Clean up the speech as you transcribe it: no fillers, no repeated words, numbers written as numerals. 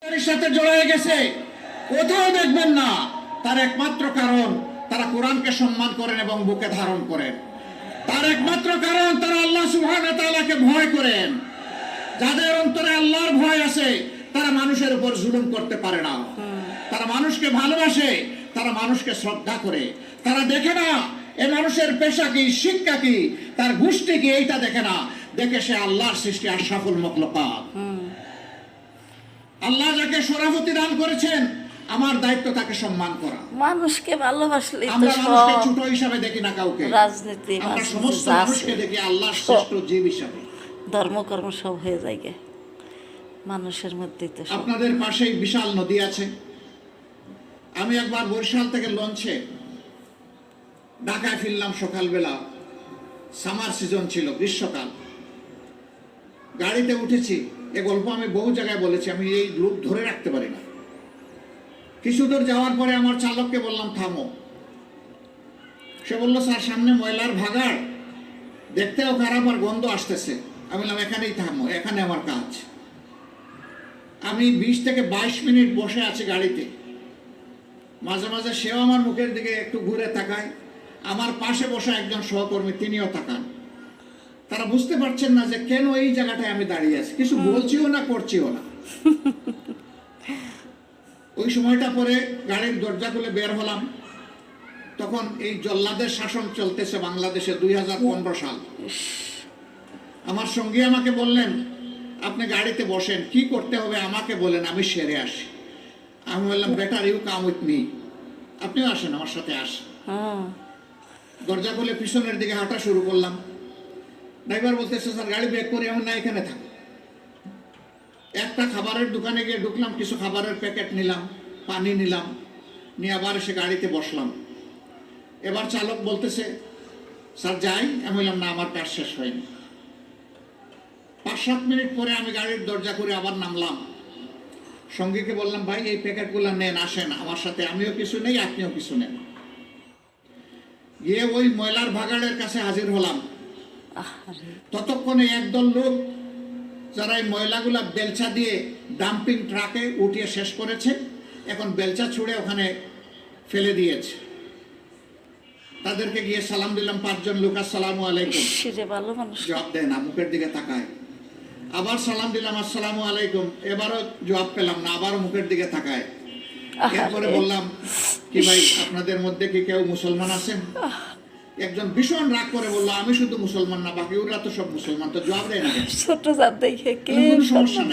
সাথে জড়িয়ে গেছে, কোথাও দেখবেন না। তার একমাত্র কারণ তারা কোরআনকে সম্মান করেন এবং বুকে ধারণ করেন। তার একমাত্র কারণ তারা আল্লাহ সুবহানাহু ওয়া তাআলাকে ভয় করেন। যাদের অন্তরে আল্লাহর ভয় আছে তারা মানুষের উপর জুলুম করতে পারে না। তারা মানুষকে ভালোবাসে, তারা মানুষকে শ্রদ্ধা করে। তারা দেখে না এ মানুষের পেশা কি, শিক্ষা কি, তার গোষ্ঠী কি, এইটা দেখে না। দেখে সে আল্লাহর সৃষ্টি আশরাফুল মাখলুকাত। আল্লাহ যাকে শরাফতি দান করেছেন, আমার দায়িত্ব তাকে সম্মান করা। মানুষকে ভালোবাসলে আমরা মানুষকে ছোট হিসাবে দেখি না কাউকে। রাজনীতি আমরা সমস্ত মানুষকে দেখি আল্লাহর শ্রেষ্ঠ জীব হিসাবে। ধর্মকর্ম সব হয়ে যায় মানুষের মধ্যে। তো আপনাদের পাশেই বিশাল নদী আছে। আমি একবার বরিশাল থেকে লঞ্চে ঢাকায় ফিরলাম সকালবেলা, সামার সিজন ছিল, গ্রীষ্মকাল। গাড়িতে উঠেছি, এ গল্প আমি বহু জায়গায় বলেছি, আমি এই রূপ ধরে রাখতে পারি না। কিছু দূর যাওয়ার পরে আমার চালককে বললাম থামো। সে বলল স্যার সামনে ময়লার ভাগাড়, দেখতেও খারাপ আর গন্ধ আসতেছে। আমি বললাম এখানেই থামো, এখানে আমার কাজ। আমি 20 থেকে 22 মিনিট বসে আছি গাড়িতে। মাঝে মাঝে সেও আমার মুখের দিকে একটু ঘুরে তাকায়, আমার পাশে বসা একজন সহকর্মী তিনিও তাকান। তারা বুঝতে পারছেন না যে কেন এই জায়গাটায় আমি দাঁড়িয়ে আছি, কিছু বলছিও না, করছিও না। ওই সময়টা পরে গাড়ির দরজা খুলে বের হলাম। তখন এই জল্লাদের শাসন চলতেছে বাংলাদেশে, 2015 সাল। আমার সঙ্গী আমাকে বললেন আপনি গাড়িতে বসেন, কি করতে হবে আমাকে বলেন, আমি সেরে আসি। আমি বললাম better you come with me, আপনিও আসেন আমার সাথে আসেন। দরজা খুলে পিছনের দিকে হাঁটা শুরু করলাম। ড্রাইভার বলতেছে স্যার গাড়ি ব্রেক করে এমন না, এখানে থাক। একটা খাবারের দোকানে গিয়ে ঢুকলাম, কিছু খাবারের প্যাকেট নিলাম, পানি নিলাম, নিয়ে আবার এসে গাড়িতে বসলাম। এবার চালক বলতেছে স্যার যাই। আমি বললাম না, আমার কাজ শেষ হয়নি। 5-7 মিনিট পরে আমি গাড়ির দরজা করে আবার নামলাম। সঙ্গীকে বললাম ভাই এই প্যাকেটগুলো নেন, আসেন আমার সাথে, আমিও কিছু নেই আপনিও কিছু নেন। গিয়ে ওই ময়লার ভাগাড়ের কাছে হাজির হলাম। ততক্ষণে একদল লোক যারা এই ময়লাগুলা বেলচা দিয়ে ডাম্পিং ট্রাকে উঠিয়ে শেষ করেছে, এখন বেলচা ছুঁড়ে ওখানে ফেলে দিয়েছে। তাদেরকে গিয়ে সালাম দিলাম, 5 জন লোক আসসালামু আলাইকুম, জবাব দেয় না, মুখের দিকে তাকায়। আবার সালাম দিলাম আসসালামু আলাইকুম, এবারও জবাব পেলাম না, আবার মুখের দিকে তাকায়। এরপরে বললাম কি ভাই আপনাদের মধ্যে কি কেউ মুসলমান আছেন? একজন ভীষণ রাগ করে বললো আমি শুধু মুসলমান না, বাকি ওরা তো সব মুসলমান। তো জবাব দেয় না, ছোট জাত দেখে সমস্যা নেই।